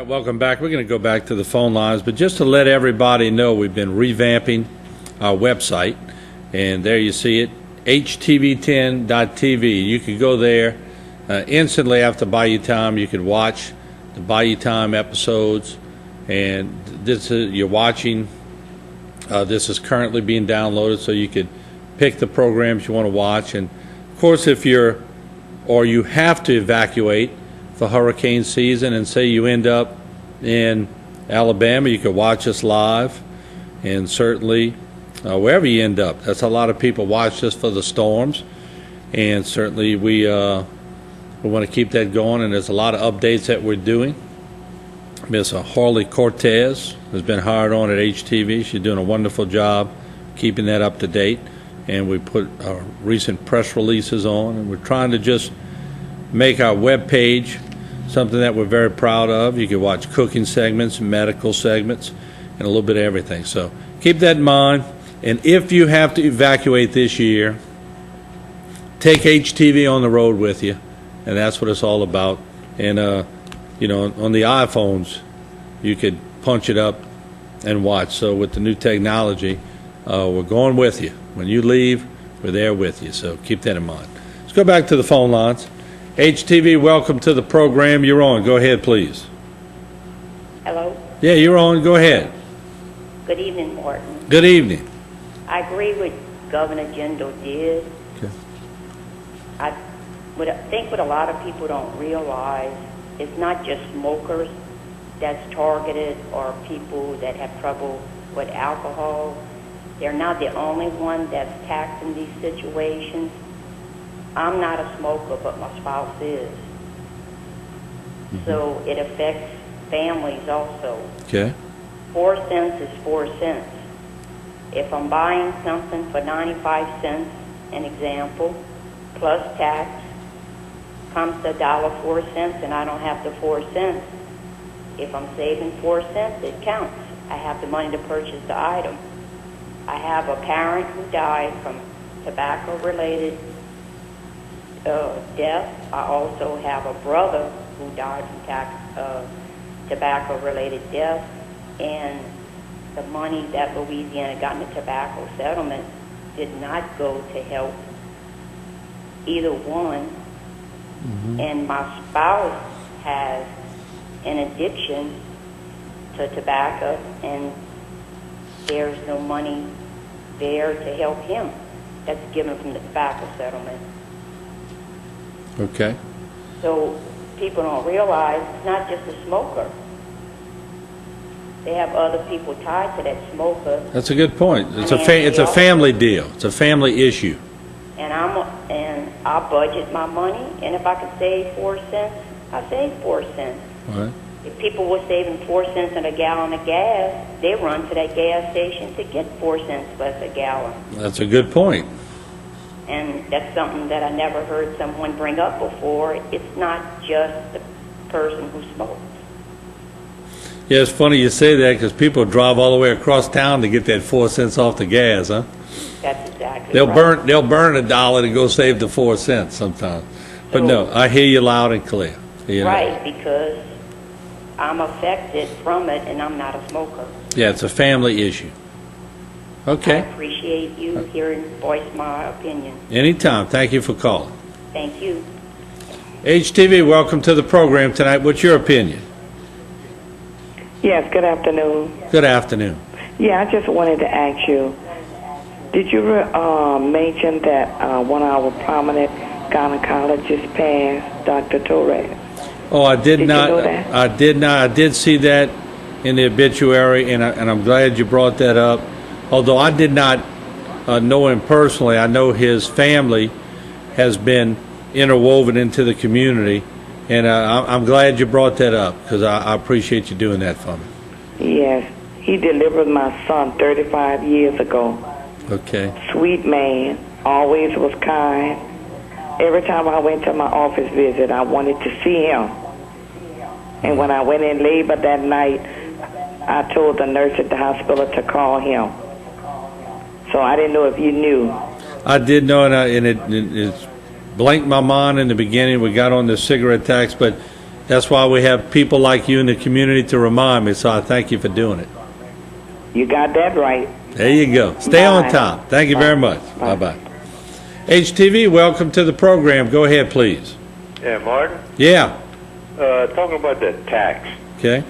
right, welcome back. We're going to go back to the phone lines, but just to let everybody know, we've been revamping our website, and there you see it, htv10.tv. You can go there instantly after Bayou Time. You can watch the Bayou Time episodes, and this is, you're watching. This is currently being downloaded, so you could pick the programs you want to watch. And of course, if you're or you have to evacuate for hurricane season, and say you end up in Alabama, you could watch us live, and certainly wherever you end up. That's a lot of people watch us for the storms, and certainly we want to keep that going, and there's a lot of updates that we're doing. Miss Harley Cortez has been hired on at HTV. She's doing a wonderful job keeping that up to date, and we put our recent press releases on, and we're trying to just make our web page something that we're very proud of. You can watch cooking segments, medical segments, and a little bit of everything. So keep that in mind. And if you have to evacuate this year, take HTV on the road with you, and that's what it's all about. And you know, on the iPhones, you could punch it up and watch. So with the new technology, we're going with you. When you leave, we're there with you. So keep that in mind. Let's go back to the phone lines. HTV, welcome to the program. You're on. Go ahead, please. Hello? Yeah, you're on. Go ahead. Good evening, Martin. Good evening. I agree with Governor Jindal did. Okay. I think what a lot of people don't realize is not just smokers that's targeted or people that have trouble with alcohol. They're not the only one that's taxed in these situations. I'm not a smoker, but my spouse is. Mm-hmm. So it affects families also. Okay. 4 cents is 4 cents. If I'm buying something for 95 cents, an example, plus tax, comes to $1.04, and I don't have the 4 cents. If I'm saving 4 cents, it counts. I have the money to purchase the item. I have a parent who died from tobacco-related death. I also have a brother who died from tobacco-related death, and the money that Louisiana got in the tobacco settlement did not go to help either one. Mm-hmm. And my spouse has an addiction to tobacco, and there's no money there to help him. That's given from the tobacco settlement. Okay. So people don't realize it's not just a smoker. They have other people tied to that smoker. That's a good point. It's a family deal. It's a family issue. And I budget my money, and if I could save 4 cents, I save 4 cents. All right. If people were saving 4 cents on a gallon of gas, they run to that gas station to get 4 cents less a gallon. That's a good point. And that's something that I never heard someone bring up before. It's not just the person who smokes. Yeah, it's funny you say that because people drive all the way across town to get that 4 cents off the gas, huh? That's exactly They'll right. They'll burn $1 to go save the 4 cents sometimes. But no, I hear you loud and clear. You know? Right, because I'm affected from it, and I'm not a smoker. Yeah, it's a family issue. Okay. I appreciate you hearing voice my opinion. Anytime. Thank you for calling. Thank you. HTV, welcome to the program tonight. What's your opinion? Yes, good afternoon. Good afternoon. Yeah, I just wanted to ask you, did you mention that one of our prominent gynecologists passed, Dr. Torres? Oh, I did not. You know that? I did not. I did see that in the obituary, and I'm glad you brought that up. Although I did not know him personally, I know his family has been interwoven into the community, and I'm glad you brought that up because I appreciate you doing that for me. Yes, he delivered my son 35 years ago. Okay. Sweet man, always was kind. Every time I went to my office visit, I wanted to see him. And when I went in labor that night, I told the nurse at the hospital to call him. So I didn't know if you knew. I did know, and it blanked my mind in the beginning. We got on the cigarette tax, but That's why we have people like you in the community to remind me, so I thank you for doing it. You got that right. There you go. Stay on Bye. top. Thank you very much. Bye-bye. HTV, welcome to the program. Go ahead, please. Yeah, Martin, Yeah. talking about the tax. Okay.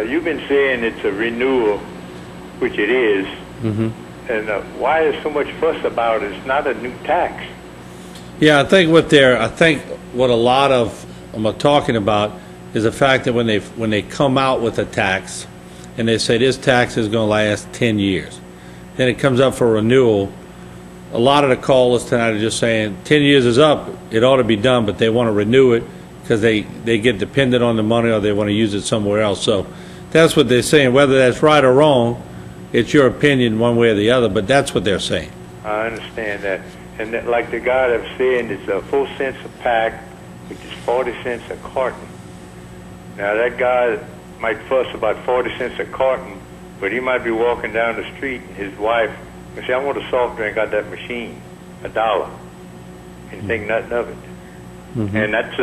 You've been saying it's a renewal, which it is. Mm-hmm. And why is so much fuss about it? It's not a new tax. Yeah, I think what a lot of them are talking about is the fact that when they come out with a tax and they say this tax is going to last 10 years, then it comes up for renewal. A lot of the callers tonight are just saying 10 years is up, it ought to be done, but they want to renew it because they get dependent on the money or they want to use it somewhere else. So that's what they're saying. Whether that's right or wrong, it's your opinion one way or the other, but that's what they're saying. I understand that. And that, like the guy that was saying, it's 4 cents a pack, which is 40 cents a carton. Now, that guy might fuss about 40 cents a carton, but he might be walking down the street and his wife will say, I want a soft drink out that machine, $1, and think nothing of it. Mm-hmm. And that's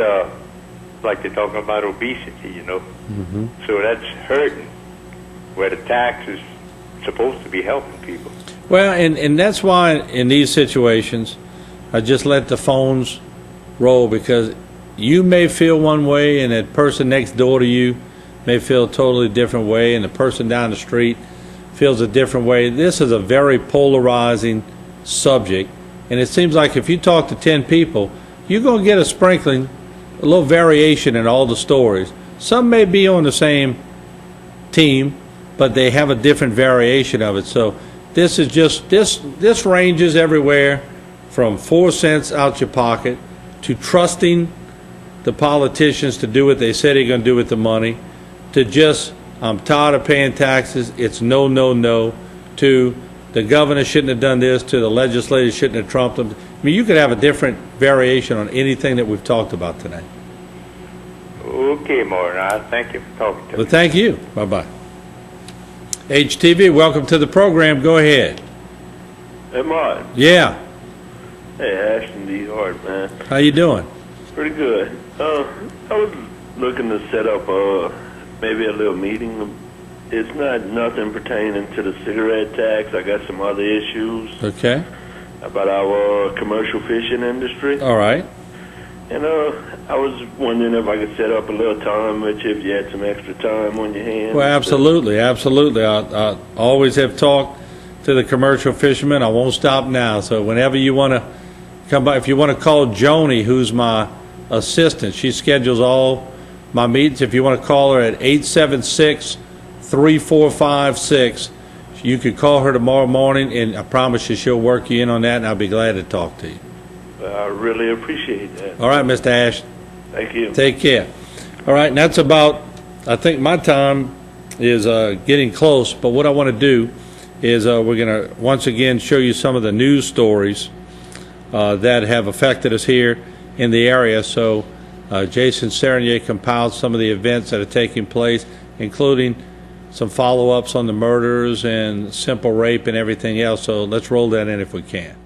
like they're talking about obesity, you know. Mm-hmm. So that's hurting, where the tax is supposed to be helping people. Well, and that's why in these situations, I just let the phones roll, because you may feel one way and that person next door to you may feel a totally different way, and the person down the street feels a different way. This is a very polarizing subject, and it seems like if you talk to 10 people, you're going to get a sprinkling, a little variation in all the stories. Some may be on the same team, but they have a different variation of it. So this is just, this ranges everywhere from 4 cents out your pocket to trusting the politicians to do what they said they're going to do with the money, to just, I'm tired of paying taxes, it's no, no, no, to the governor shouldn't have done this, to the legislators shouldn't have trumped them. I mean, you could have a different variation on anything that we've talked about tonight. Okay, Martin, I thank you for talking to me. Well, thank you. Bye-bye. HTV, welcome to the program. Go ahead. Hey, Martin. Yeah. Hey, Ashton D. Hart, man. How you doing? Pretty good. I was looking to set up maybe a little meeting. It's not nothing pertaining to the cigarette tax. I got some other issues Okay. about our commercial fishing industry. All right. And I was wondering if I could set up a little time with you if you had some extra time on your hands. Well, absolutely, absolutely. I always have talked to the commercial fishermen. I won't stop now. So whenever you want to come by, if you want to call Joni, who's my assistant, she schedules all my meetings. If you want to call her at 876-3456, you could call her tomorrow morning, and I promise you she'll work you in on that, and I'll be glad to talk to you. I really appreciate that. All right, Mr. Ash. Thank you. Take care. All right, and that's about, I think my time is getting close, but what I want to do is we're going to once again show you some of the news stories that have affected us here in the area. So Jason Serenier compiled some of the events that are taking place, including some follow-ups on the murders and simple rape and everything else. So let's roll that in if we can.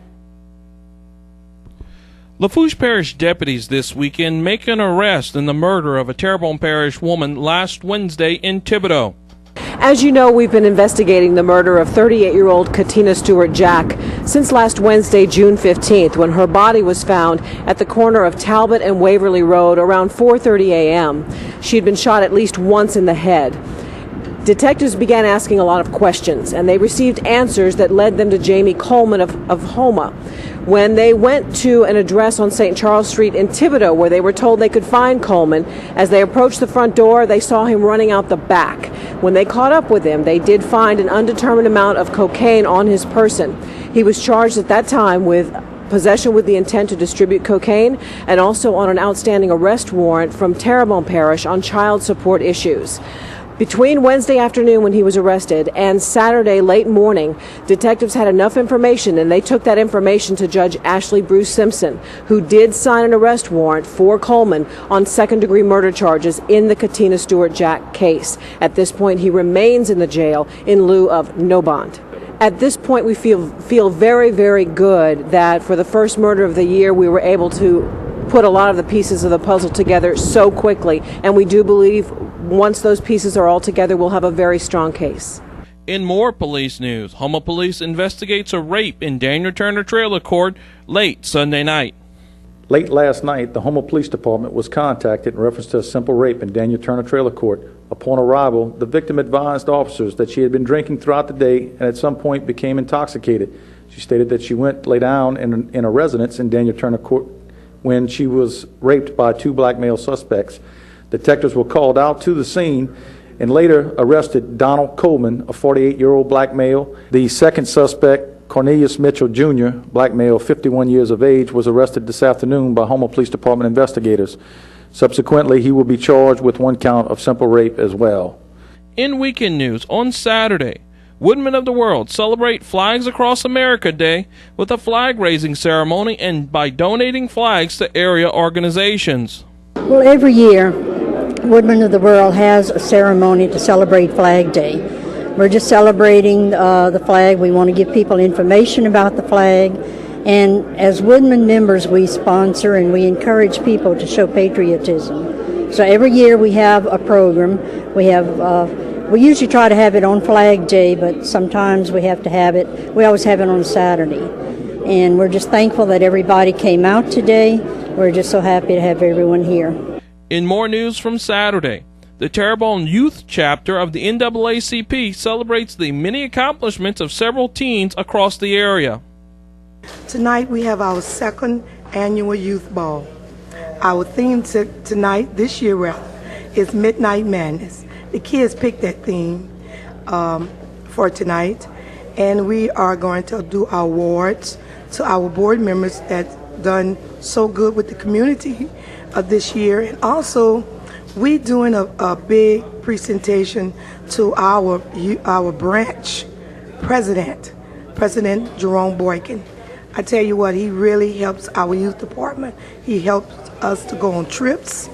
Lafourche Parish deputies this weekend make an arrest in the murder of a Terrebonne Parish woman last Wednesday in Thibodaux. As you know, we've been investigating the murder of 38-year-old Catina Stewart Jack since last Wednesday, June 15th, when her body was found at the corner of Talbot and Waverly Road around 4:30 a.m. She had been shot at least once in the head. Detectives began asking a lot of questions, and they received answers that led them to Jamie Coleman of Houma. When they went to an address on St. Charles Street in Thibodaux, where they were told they could find Coleman, as they approached the front door, they saw him running out the back. When they caught up with him, they did find an undetermined amount of cocaine on his person. He was charged at that time with possession with the intent to distribute cocaine, and also on an outstanding arrest warrant from Terrebonne Parish on child support issues. Between Wednesday afternoon when he was arrested and Saturday late morning, detectives had enough information, and they took that information to Judge Ashley Bruce Simpson, who did sign an arrest warrant for Coleman on second-degree murder charges in the Catina Stewart Jack case. At this point, he remains in the jail in lieu of no bond. At this point, we feel very, very good that for the first murder of the year, we were able to put a lot of the pieces of the puzzle together so quickly, and we do believe once those pieces are all together, we'll have a very strong case. In more police news, Houma Police investigates a rape in Daniel Turner Trailer Court late Sunday night. Late last night, the Houma Police Department was contacted in reference to a simple rape in Daniel Turner Trailer Court. Upon arrival, the victim advised officers that she had been drinking throughout the day and at some point became intoxicated. She stated that she went lay down in a residence in Daniel Turner Court when she was raped by 2 black male suspects. Detectives were called out to the scene and later arrested Donald Coleman, a 48-year-old black male. The second suspect, Cornelius Mitchell Jr., black male, 51 years of age, was arrested this afternoon by Houma Police Department investigators. Subsequently, he will be charged with 1 count of simple rape as well. In weekend news, on Saturday, Woodman of the World celebrate Flags Across America Day with a flag-raising ceremony and by donating flags to area organizations. Well, every year, Woodman of the World has a ceremony to celebrate Flag Day. We're just celebrating the flag. We want to give people information about the flag. And as Woodman members, we sponsor and we encourage people to show patriotism. So every year we have a program. We usually try to have it on Flag Day, but sometimes we have to have it. We always have it on Saturday. And we're just thankful that everybody came out today. We're just so happy to have everyone here. In more news from Saturday, the Terrebonne Youth Chapter of the NAACP celebrates the many accomplishments of several teens across the area. Tonight we have our 2nd annual Youth Ball. Our theme this year, is Midnight Madness. The kids picked that theme for tonight, and we are going to do our awards to our board members that's done so good with the community this year, and also we're doing a big presentation to our branch president, President Jerome Boykin. I tell you what, he really helps our youth department. He helps us to go on trips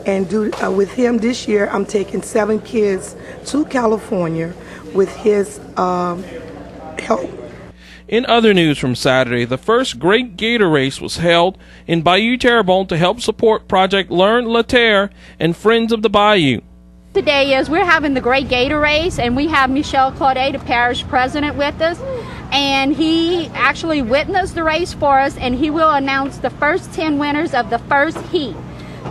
and do with him this year. I'm taking 7 kids to California with his help. In other news from Saturday, the first Great Gator Race was held in Bayou, Terrebonne to help support Project Learn La Terre and Friends of the Bayou. Today we're having the Great Gator Race, and we have Michel Claudet, the parish president, with us. And he actually witnessed the race for us, and he will announce the first 10 winners of the first heat.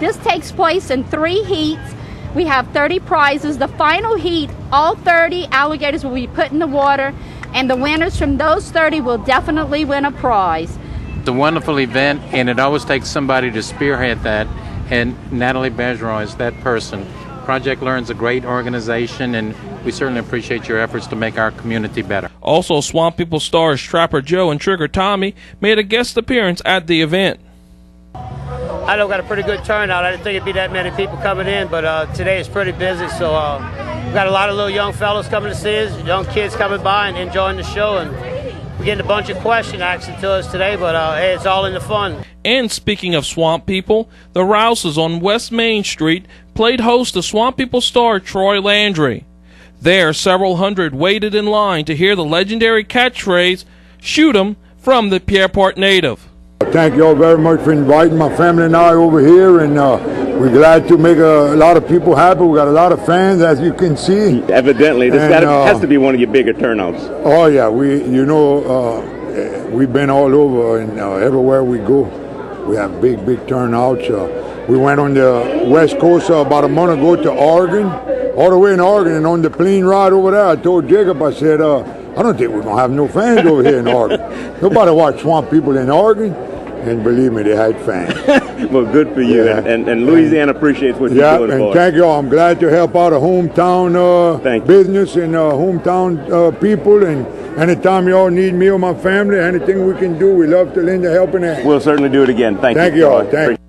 This takes place in 3 heats. We have 30 prizes. The final heat, all 30 alligators will be put in the water, and the winners from those 30 will definitely win a prize. It's a wonderful event, and it always takes somebody to spearhead that, and Natalie Bergeron is that person. Project Learn's a great organization, and we certainly appreciate your efforts to make our community better. Also, Swamp People stars Trapper Joe and Trigger Tommy made a guest appearance at the event. I know we got a pretty good turnout. I didn't think it'd be that many people coming in, but today is pretty busy, so we've got a lot of little young fellows coming to see us, young kids coming by and enjoying the show, and we're getting a bunch of questions asked to us today, but hey, it's all in the fun. And speaking of Swamp People, the Rouses on West Main Street played host to Swamp People star Troy Landry. There, several hundred waited in line to hear the legendary catchphrase, "Shoot 'em," from the Pierreport native. Thank you all very much for inviting my family and I over here, and we're glad to make a lot of people happy. We got a lot of fans, as you can see. Evidently, this has to be one of your bigger turnouts. Oh yeah, we've been all over, and everywhere we go, we have big turnouts. We went on the West Coast about a month ago to Oregon, all the way in Oregon, and on the plane ride over there, I told Jacob, I said, I don't think we're going to have no fans over here in Oregon. Nobody watched Swamp People in Oregon, and believe me, they had fans. Well, good for you, yeah. and Louisiana appreciates what you're doing for us. And thank you all. I'm glad to help out a hometown business and hometown people, and anytime you all need me or my family, anything we can do, we love to lend a helping hand. We'll certainly do it again. Thank you. Thank you all. Thank you.